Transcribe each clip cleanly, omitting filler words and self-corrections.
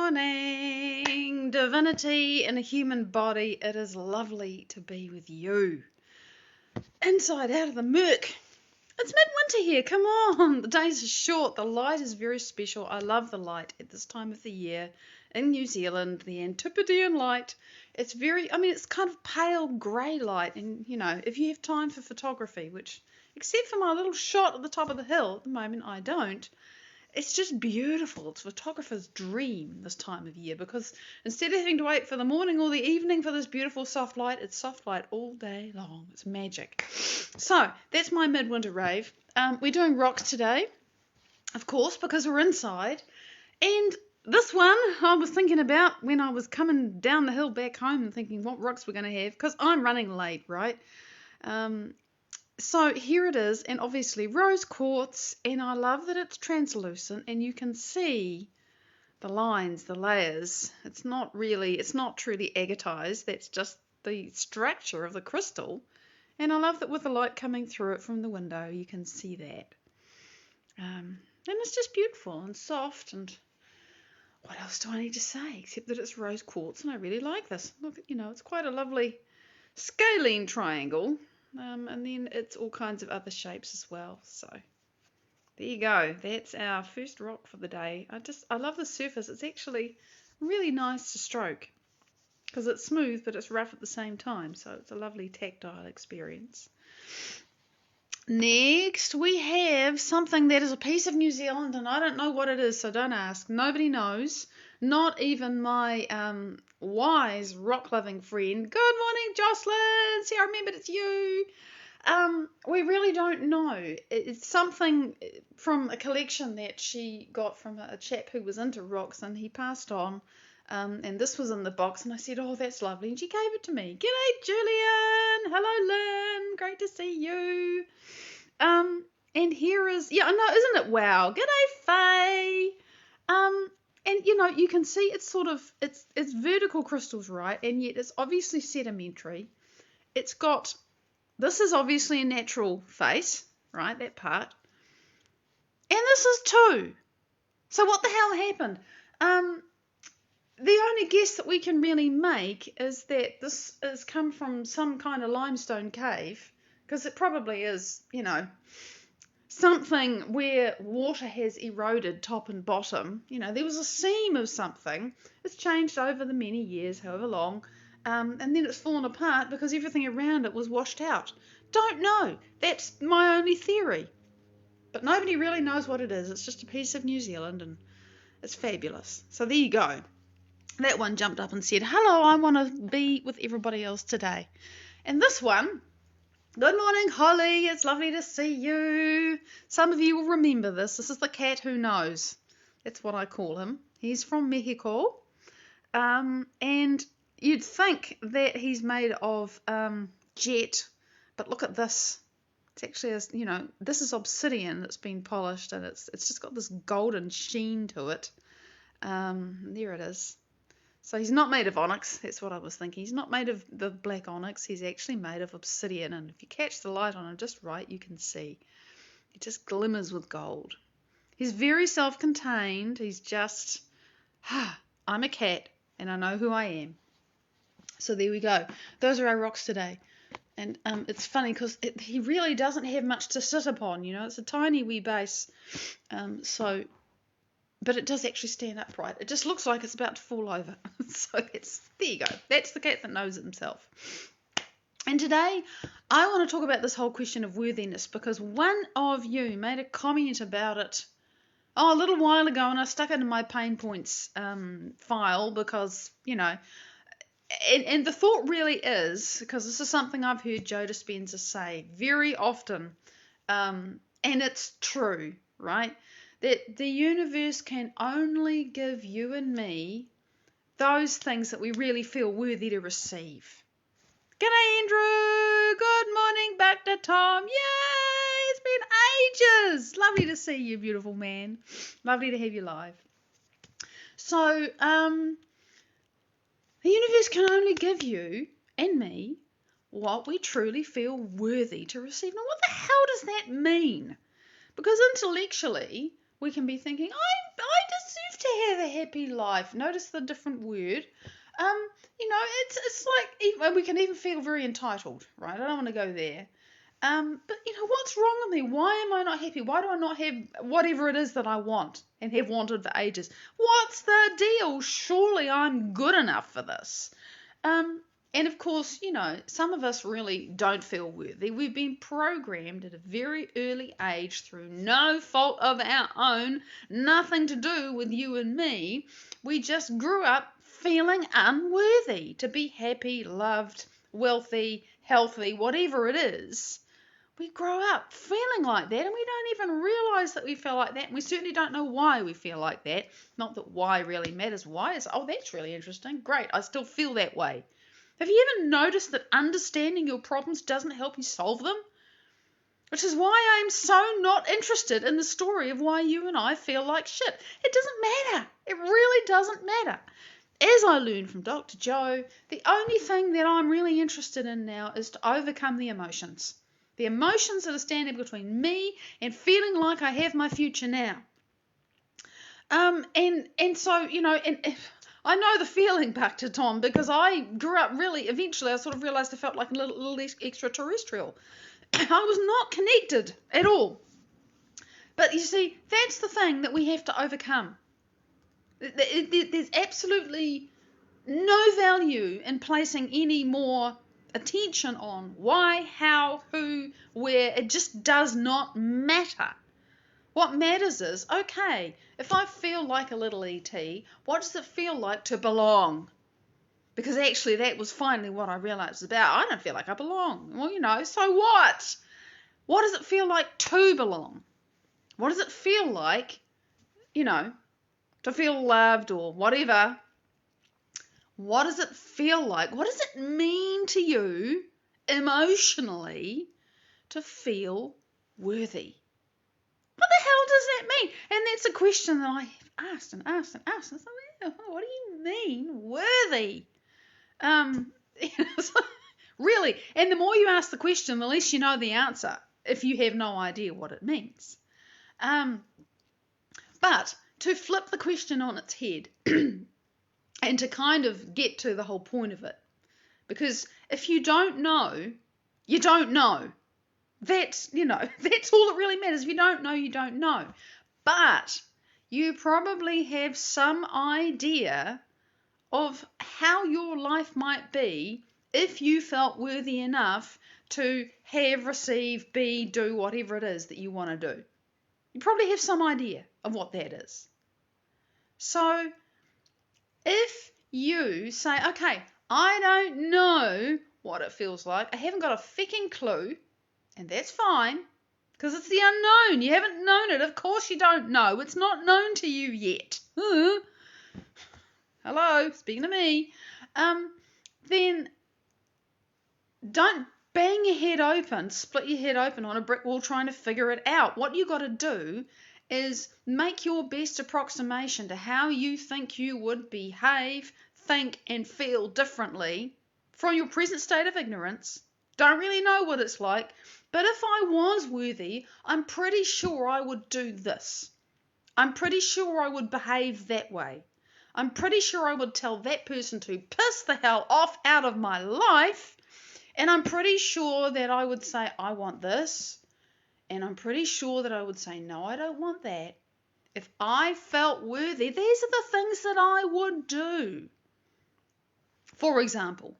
morning, divinity in a human body. It is lovely to be with you. Inside out of the murk. It's midwinter here, come on. The days are short, the light is very special. I love the light at this time of the year in New Zealand, the Antipodean light. It's it's kind of pale grey light, and if you have time for photography, which, except for my little shot at the top of the hill at the moment, I don't. It's just beautiful. It's a photographer's dream this time of year, because instead of having to wait for the morning or the evening for this beautiful soft light, it's soft light all day long. It's magic. So that's my midwinter rave. We're doing rocks today, of course, because we're inside. And this one I was thinking about when I was coming down the hill back home and thinking what rocks we're going to have, because I'm running late, right? So here it is, and obviously rose quartz, and I love that it's translucent and you can see the lines, the layers. It's not truly agatized, that's just the structure of the crystal. And I love that with the light coming through it from the window, you can see that. And it's just beautiful and soft, and what else do I need to say except that it's rose quartz, and I really like this. Look, it's quite a lovely scalene triangle. And then it's all kinds of other shapes as well. So there you go. That's our first rock for the day. I love the surface. It's actually really nice to stroke because it's smooth but it's rough at the same time. So it's a lovely tactile experience. Next we have something that is a piece of New Zealand, and I don't know what it is, so don't ask. Nobody knows. Not even my wise rock-loving friend. Good morning, Jocelyn. See, I remembered it's you. We really don't know. It's something from a collection that she got from a chap who was into rocks, and he passed on. And this was in the box, and I said, oh, that's lovely. And she gave it to me. G'day, Julian. Hello, Lynn. Great to see you. And here is, isn't it wow? G'day, Faye. And you can see it's it's vertical crystals, right? And yet it's obviously sedimentary. This is obviously a natural face, right? That part. And this is too. So what the hell happened? The only guess that we can really make is that this has come from some kind of limestone cave, because it probably is, something where water has eroded top and bottom. There was a seam of something. It's changed over the many years, however long, and then it's fallen apart because everything around it was washed out. Don't know. That's my only theory. But nobody really knows what it is. It's just a piece of New Zealand, and it's fabulous. So there you go. That one jumped up and said, hello, I want to be with everybody else today. And this one, good morning, Holly. It's lovely to see you. Some of you will remember this. This is the cat who knows. That's what I call him. He's from Mexico. And you'd think that he's made of jet, but look at this. It's actually, this is obsidian that's been polished, and it's just got this golden sheen to it. There it is. So he's not made of onyx, that's what I was thinking. He's not made of the black onyx, he's actually made of obsidian, and if you catch the light on him just right, you can see. It just glimmers with gold. He's very self-contained, he's just, I'm a cat, and I know who I am. So there we go. Those are our rocks today. And it's funny because he really doesn't have much to sit upon, it's a tiny wee base, but it does actually stand upright. It just looks like it's about to fall over. So there you go. That's the cat that knows it himself. And today I want to talk about this whole question of worthiness, because one of you made a comment about it a little while ago, and I stuck it in my pain points file because, and the thought really is, because this is something I've heard Joe Dispenza say very often, and it's true, right? That the universe can only give you and me those things that we really feel worthy to receive. G'day, Andrew. Good morning, back to Tom. Yay! It's been ages. Lovely to see you, beautiful man. Lovely to have you live. So, the universe can only give you and me what we truly feel worthy to receive. Now, what the hell does that mean? Because intellectually, we can be thinking, I deserve to have a happy life. Notice the different word. It's like we can even feel very entitled, right? I don't want to go there. But what's wrong with me? Why am I not happy? Why do I not have whatever it is that I want and have wanted for ages? What's the deal? Surely I'm good enough for this. And of course, some of us really don't feel worthy. We've been programmed at a very early age through no fault of our own, nothing to do with you and me. We just grew up feeling unworthy to be happy, loved, wealthy, healthy, whatever it is. We grow up feeling like that, and we don't even realize that we feel like that, and we certainly don't know why we feel like that. Not that why really matters. Why is, oh, that's really interesting. Great, I still feel that way. Have you ever noticed that understanding your problems doesn't help you solve them? Which is why I'm so not interested in the story of why you and I feel like shit. It doesn't matter. It really doesn't matter. As I learned from Dr. Joe, the only thing that I'm really interested in now is to overcome the emotions. The emotions that are standing between me and feeling like I have my future now. I know the feeling, back to Tom, because I grew up really, eventually I sort of realised I felt like a little extraterrestrial. I was not connected at all. But you see, that's the thing that we have to overcome. There's absolutely no value in placing any more attention on why, how, who, where. It just does not matter. What matters is, okay, if I feel like a little ET, what does it feel like to belong? Because actually that was finally what I realised about. I don't feel like I belong. Well, so what? What does it feel like to belong? What does it feel like, to feel loved or whatever? What does it feel like? What does it mean to you emotionally to feel worthy? What the hell does that mean? And that's a question that I have asked and asked and asked. And so, what do you mean, worthy? Really, and the more you ask the question, the less you know the answer if you have no idea what it means. But to flip the question on its head and to kind of get to the whole point of it, because if you don't know, you don't know. That's all that really matters. If you don't know, you don't know. But you probably have some idea of how your life might be if you felt worthy enough to have, receive, be, do whatever it is that you want to do. You probably have some idea of what that is. So if you say, okay, I don't know what it feels like, I haven't got a fecking clue, and that's fine, because it's the unknown. You haven't known it. Of course you don't know. It's not known to you yet. Hello, speaking to me. Then don't bang your head open, split your head open on a brick wall trying to figure it out. What you got to do is make your best approximation to how you think you would behave, think, and feel differently from your present state of ignorance. Don't really know what it's like, but if I was worthy, I'm pretty sure I would do this. I'm pretty sure I would behave that way. I'm pretty sure I would tell that person to piss the hell off out of my life, and I'm pretty sure that I would say, I want this, and I'm pretty sure that I would say, no, I don't want that. If I felt worthy, these are the things that I would do. For example,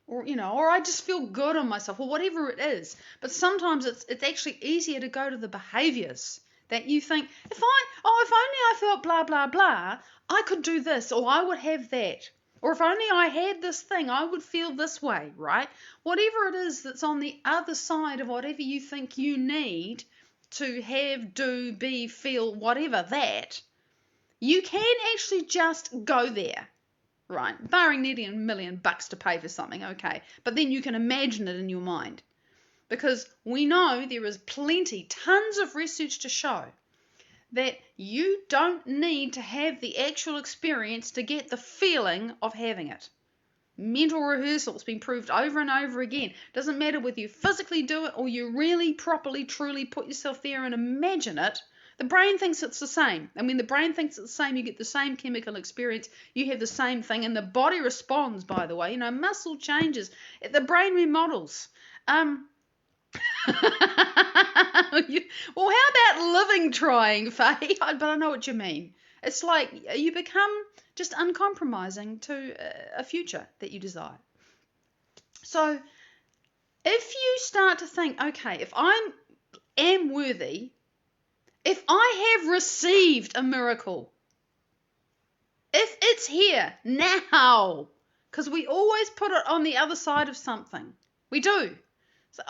or I just feel good on myself, or whatever it is. But sometimes it's actually easier to go to the behaviours that you think, if only I felt blah, blah, blah, I could do this, or I would have that. Or if only I had this thing, I would feel this way, right? Whatever it is that's on the other side of whatever you think you need to have, do, be, feel, whatever that, you can actually just go there. Right, barring needing $1 million to pay for something, okay. But then you can imagine it in your mind. Because we know there is tons of research to show that you don't need to have the actual experience to get the feeling of having it. Mental rehearsal has been proved over and over again. Doesn't matter whether you physically do it or you really, properly, truly put yourself there and imagine it. The brain thinks it's the same. And when the brain thinks it's the same, you get the same chemical experience. You have the same thing. And the body responds, by the way. Muscle changes. The brain remodels. Well, how about living trying, Faye? But I know what you mean. It's like you become just uncompromising to a future that you desire. So if you start to think, okay, if I am worthy, if I have received a miracle, if it's here now, because we always put it on the other side of something. We do. So,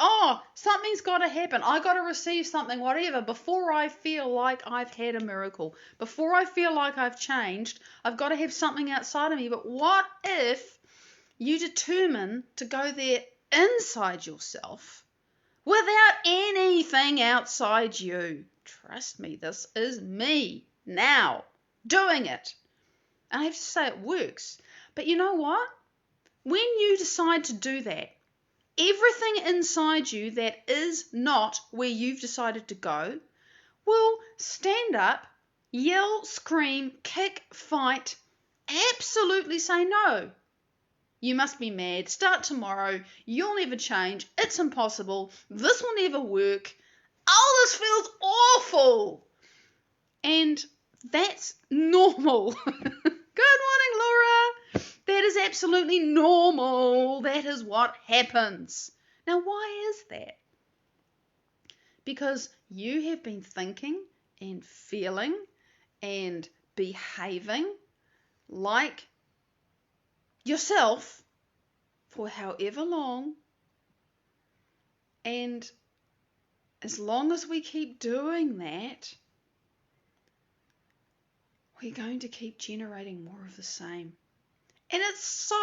something's got to happen. I got to receive something, whatever, before I feel like I've had a miracle. Before I feel like I've changed, I've got to have something outside of me. But what if you determine to go there inside yourself without anything outside you? Trust me, this is me now doing it. And I have to say it works. But you know what? When you decide to do that, everything inside you that is not where you've decided to go will stand up, yell, scream, kick, fight, absolutely say no. You must be mad. Start tomorrow. You'll never change. It's impossible. This will never work. Oh, this feels awful. And that's normal. Good morning, Laura. That is absolutely normal. That is what happens. Now, why is that? Because you have been thinking and feeling and behaving like yourself for however long. And as long as we keep doing that, we're going to keep generating more of the same. And it's so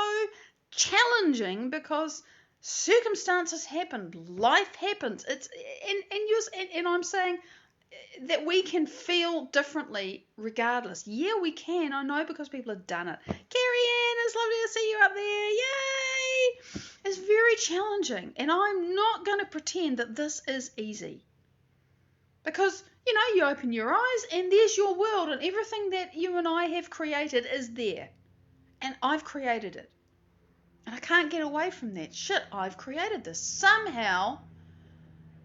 challenging because circumstances happen, life happens. And I'm saying that we can feel differently regardless. Yeah, we can. I know, because people have done it. Carrie Ann, it's lovely to see you up there. Yay! It's very challenging. And I'm not going to pretend that this is easy. Because, you open your eyes and there's your world, and everything that you and I have created is there. And I've created it. And I can't get away from that. Shit, I've created this. Somehow,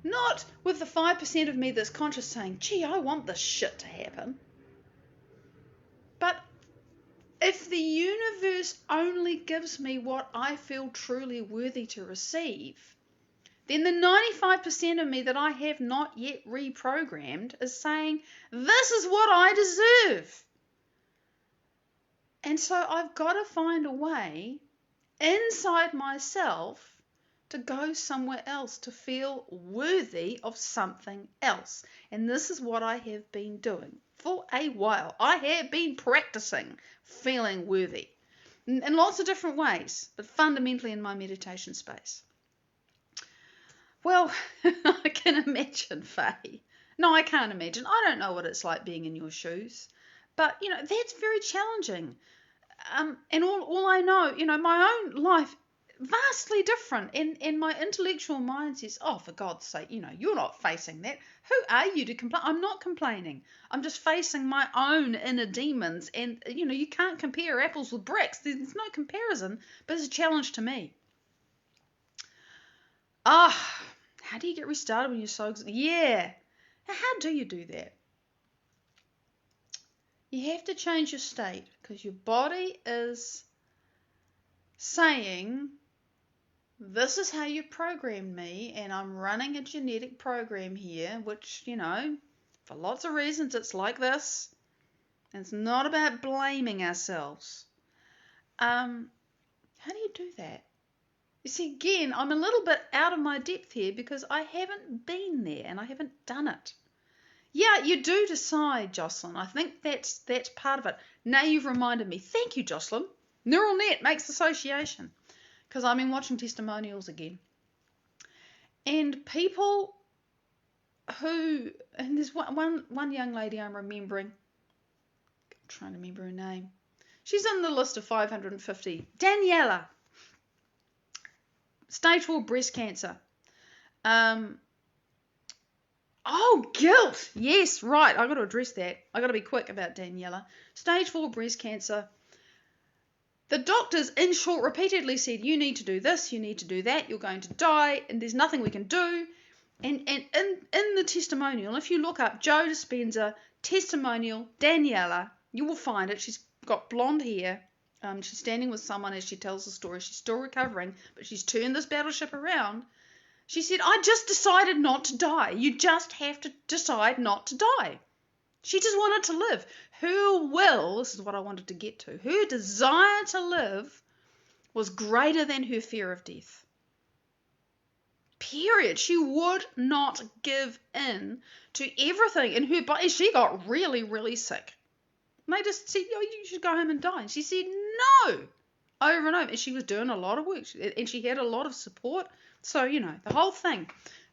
not with the 5% of me that's conscious saying, gee, I want this shit to happen. But if the universe only gives me what I feel truly worthy to receive, then the 95% of me that I have not yet reprogrammed is saying, this is what I deserve. And so I've got to find a way inside myself to go somewhere else, to feel worthy of something else. And this is what I have been doing for a while. I have been practicing feeling worthy in lots of different ways, but fundamentally in my meditation space. Well, I can imagine, Faye. No, I can't imagine. I don't know what it's like being in your shoes. But, that's very challenging. And all I know, my own life, vastly different. And my intellectual mind says, oh, for God's sake, you're not facing that. Who are you to complain? I'm not complaining. I'm just facing my own inner demons. And, you can't compare apples with bricks. There's no comparison, but it's a challenge to me. How do you get restarted when you're so exhausted? Yeah. How do you do that? You have to change your state, because your body is saying, this is how you programmed me, and I'm running a genetic program here, which, for lots of reasons it's like this. And it's not about blaming ourselves. How do you do that? You see, again, I'm a little bit out of my depth here because I haven't been there and I haven't done it. Yeah, you do decide, Jocelyn. I think that's part of it. Now you've reminded me. Thank you, Jocelyn. Neural net makes association, because I've been watching testimonials again. And people and there's one young lady I'm remembering. I'm trying to remember her name. She's on the list of 550. Daniela. Stage 4 breast cancer. Oh, guilt. Yes, right. I've got to address that. I've got to be quick about Daniela. Stage 4 breast cancer. The doctors, in short, repeatedly said, you need to do this, you need to do that, you're going to die, and there's nothing we can do. And in the testimonial, if you look up Joe Dispenza, testimonial, Daniela, you will find it. She's got blonde hair. She's standing with someone as she tells the story. She's still recovering, but she's turned this battleship around. She said, I just decided not to die. You just have to decide not to die. She just wanted to live. Her will, this is what I wanted to get to, her desire to live was greater than her fear of death. Period. She would not give in to everything in her body. She got really, really sick. And they just said, oh, you should go home and die. And she said, no, over and over. And she was doing a lot of work. And she had a lot of support. So, the whole thing.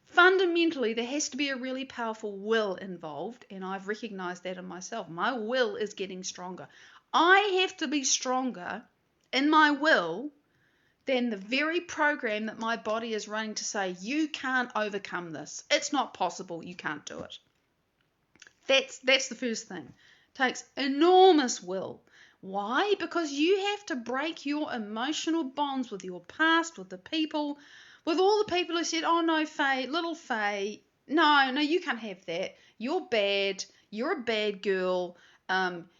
Fundamentally, there has to be a really powerful will involved. And I've recognized that in myself. My will is getting stronger. I have to be stronger in my will than the very program that my body is running to say, you can't overcome this. It's not possible. You can't do it. That's the first thing. It takes enormous will. Why? Because you have to break your emotional bonds with your past, with the people, with all the people who said, oh no, Faye, little Faye, no, you can't have that. You're bad. You're a bad girl.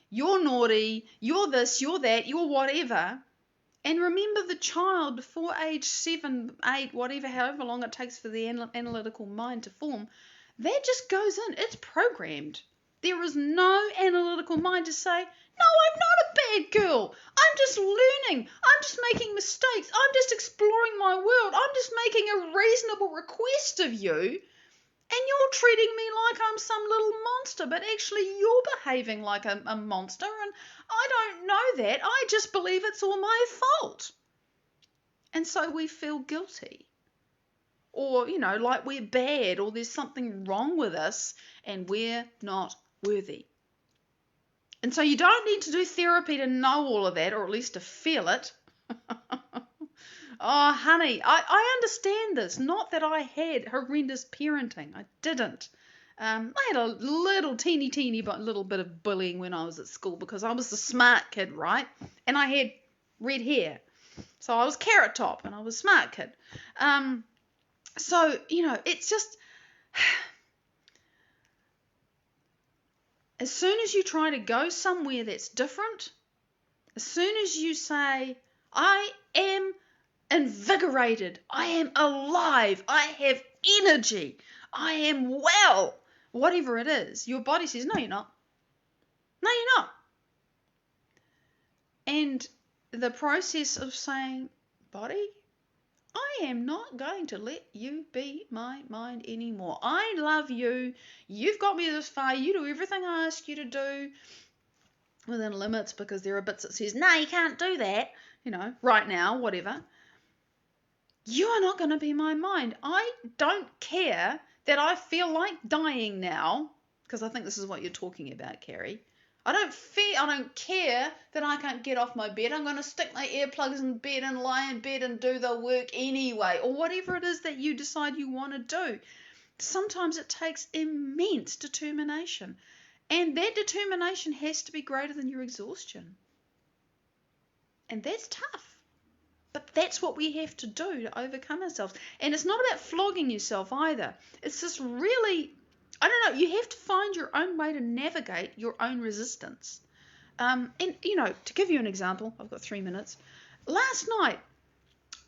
You're naughty. You're this, you're that, you're whatever. And remember, the child before age 7, 8, whatever, however long it takes for the analytical mind to form, that just goes in. It's programmed. There is no analytical mind to say, no, I'm not a bad girl. I'm just learning. I'm just making mistakes. I'm just exploring my world. I'm just making a reasonable request of you. And you're treating me like I'm some little monster, but actually you're behaving like a monster, and I don't know that. I just believe it's all my fault. And so we feel guilty. Or, like we're bad, or there's something wrong with us, and we're not worthy. And so you don't need to do therapy to know all of that, or at least to feel it. Oh, honey, I understand this. Not that I had horrendous parenting. I didn't. I had a little teeny little bit of bullying when I was at school because I was the smart kid, right? And I had red hair. So I was carrot top and I was a smart kid. So, it's just... As soon as you try to go somewhere that's different, as soon as you say, I am invigorated, I am alive, I have energy, I am well, whatever it is, your body says, no, you're not. No, you're not. And the process of saying, body, I am not going to let you be my mind anymore. I love you. You've got me this far. You do everything I ask you to do within limits, because there are bits that says, no, you can't do that, right now, whatever. You are not going to be my mind. I don't care that I feel like dying now, because I think this is what you're talking about, Carrie. I don't care that I can't get off my bed. I'm going to stick my earplugs in bed and lie in bed and do the work anyway, or whatever it is that you decide you want to do. Sometimes it takes immense determination, and that determination has to be greater than your exhaustion. And that's tough. But that's what we have to do to overcome ourselves. And it's not about flogging yourself either. It's just really, I don't know, you have to find your own way to navigate your own resistance. And, to give you an example, I've got 3 minutes. Last night,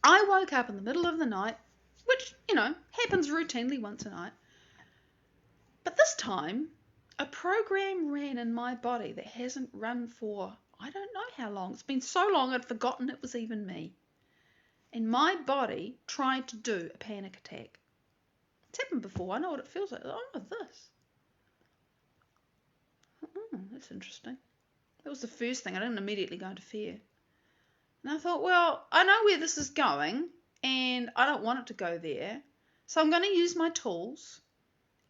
I woke up in the middle of the night, which, happens routinely once a night. But this time, a program ran in my body that hasn't run for, I don't know how long. It's been so long I'd forgotten it was even me. And my body tried to do a panic attack. It's happened before. I know what it feels like. Oh, this. Oh, that's interesting. That was the first thing. I didn't immediately go into fear. And I thought, well, I know where this is going, and I don't want it to go there. So I'm going to use my tools.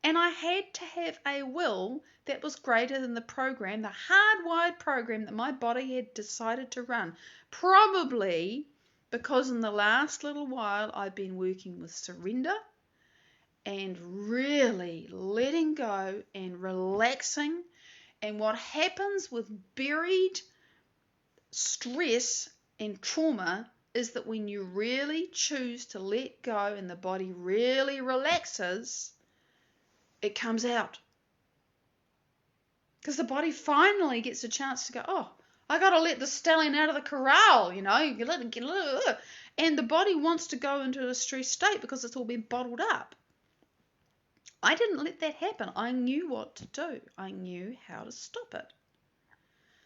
And I had to have a will that was greater than the program, the hardwired program that my body had decided to run. Probably because in the last little while I've been working with surrender and really letting go and relaxing. And what happens with buried stress and trauma is that when you really choose to let go and the body really relaxes, it comes out. Because the body finally gets a chance to go, oh, I got to let the stallion out of the corral, you let it get, and the body wants to go into a stressed state because it's all been bottled up. I didn't let that happen. I knew what to do. I knew how to stop it.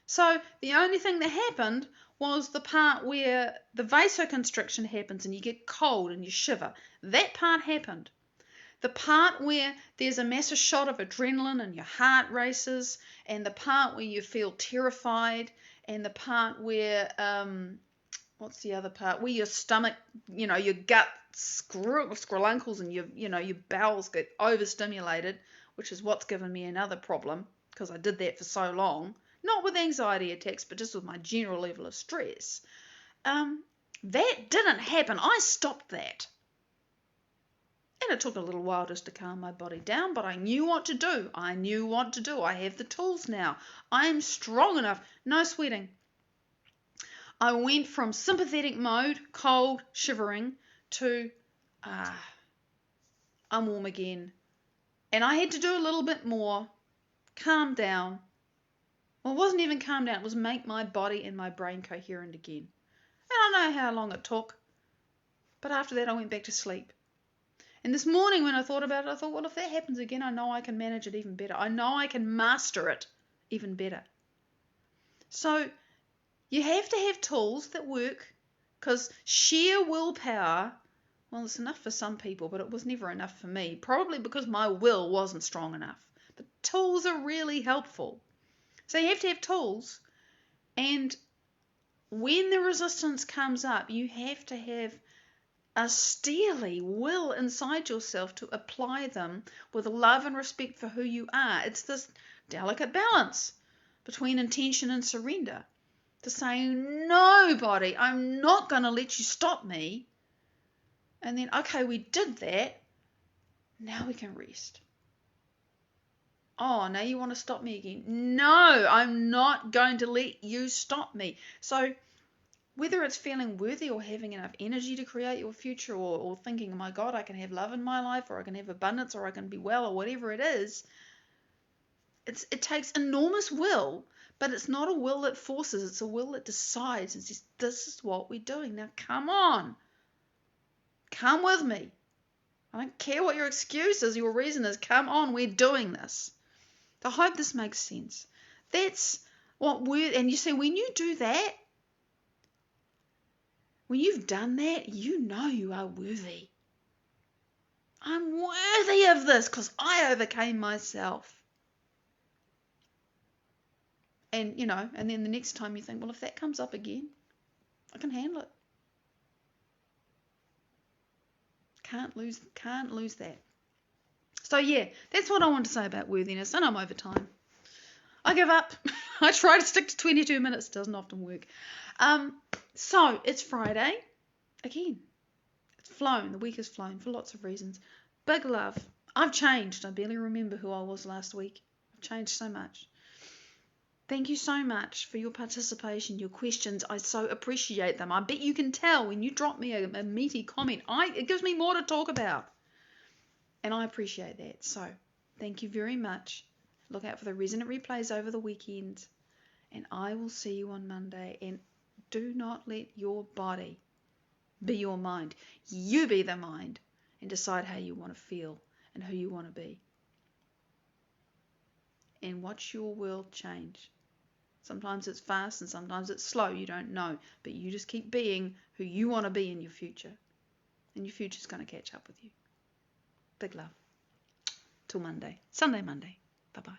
So the only thing that happened was the part where the vasoconstriction happens and you get cold and you shiver. That part happened. The part where there's a massive shot of adrenaline and your heart races, and the part where you feel terrified, and the part where, what's the other part? Where your stomach, your gut scrunkles and your bowels get overstimulated, which is what's given me another problem because I did that for so long. Not with anxiety attacks, but just with my general level of stress. That didn't happen. I stopped that. And it took a little while just to calm my body down, but I knew what to do. I have the tools now. I'm strong enough. No sweating. I went from sympathetic mode, cold, shivering, to I'm warm again. And I had to do a little bit more, calm down. Well, it wasn't even calm down. It was make my body and my brain coherent again. And I don't know how long it took. But after that, I went back to sleep. And this morning when I thought about it, I thought, well, if that happens again, I know I can manage it even better. I know I can master it even better. So you have to have tools that work, because sheer willpower, well, it's enough for some people, but it was never enough for me. Probably because my will wasn't strong enough. But tools are really helpful. So you have to have tools, and when the resistance comes up, you have to have a steely will inside yourself to apply them with love and respect for who you are. It's this delicate balance between intention and surrender. To say, no, body, I'm not going to let you stop me. And then, okay, we did that. Now we can rest. Oh, now you want to stop me again. No, I'm not going to let you stop me. So whether it's feeling worthy or having enough energy to create your future, or thinking, oh my God, I can have love in my life, or I can have abundance, or I can be well, or whatever it is, it takes enormous will, but it's not a will that forces. It's a will that decides and says, this is what we're doing. Now come on. Come with me. I don't care what your excuse is, your reason is. Come on, we're doing this. I hope this makes sense. That's what and you see, when you do that, when you've done that, you know you are worthy. I'm worthy of this because I overcame myself. And, and then the next time you think, well, if that comes up again, I can handle it. Can't lose that. So yeah, that's what I want to say about worthiness, and I'm over time. I give up. I try to stick to 22 minutes. Doesn't often work. So it's Friday. Again, it's flown. The week has flown for lots of reasons. Big love. I've changed. I barely remember who I was last week. I've changed so much. Thank you so much for your participation, your questions. I so appreciate them. I bet you can tell when you drop me a meaty comment. It gives me more to talk about. And I appreciate that. So thank you very much. Look out for the resonant replays over the weekend. And I will see you on Monday. And do not let your body be your mind. You be the mind and decide how you want to feel and who you want to be. And watch your world change. Sometimes it's fast and sometimes it's slow. You don't know. But you just keep being who you want to be in your future. And your future's going to catch up with you. Big love. Till Monday. Sunday, Monday. Bye-bye.